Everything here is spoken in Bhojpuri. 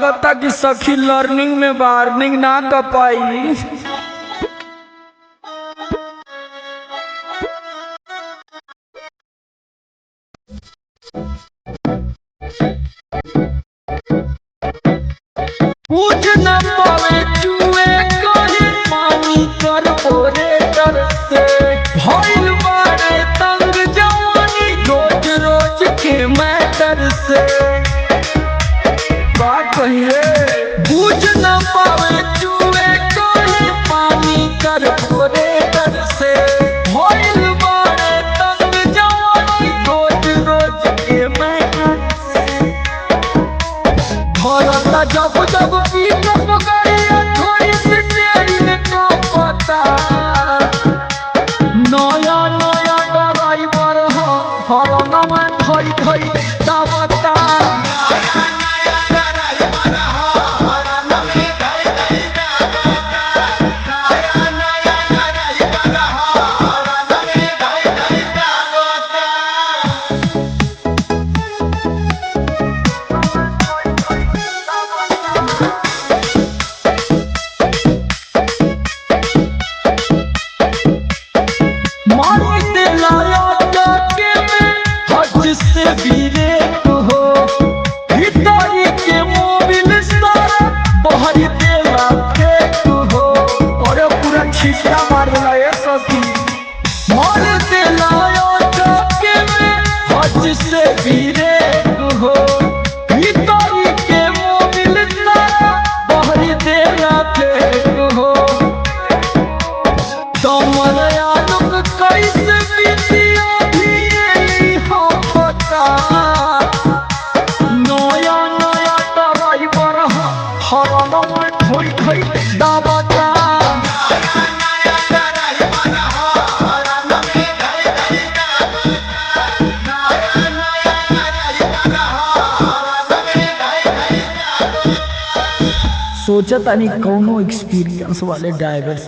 लागता कि सखी लर्निंग में वार्निंग ना कर पाई। पूछ न पावे चुए कहीं पानी कार्पोरेटर से भइल बारे तंग जवानी रोज रोज के मैटर से। बात कहिए पूछ न पावे चुए कहीं पानी कार्पोरेटर से भइल बारे तंग जवानी रोज रोज के मैटर से। भरता जब जब पिकअप गाड़िया थोड़ी सी टेरिंग का पता नया नया ड्राइवर हो हरना में धई धई दावता। से भीरे हो भीतरी के मोबिल सारा बहरी देला फेंक हो और पूरा छिटा मार देला ये सखी मार देला चौके में हज से भीरे हो भीतरी के मोबिल सारा बहरी देला फेंक हो। तमर आलोक कैसे बीतिया नया नया ड्राइवर हरना में धोई धोई दावता। सोचा तानी कौनो एक्सपीरियंस वाले ड्राइवर से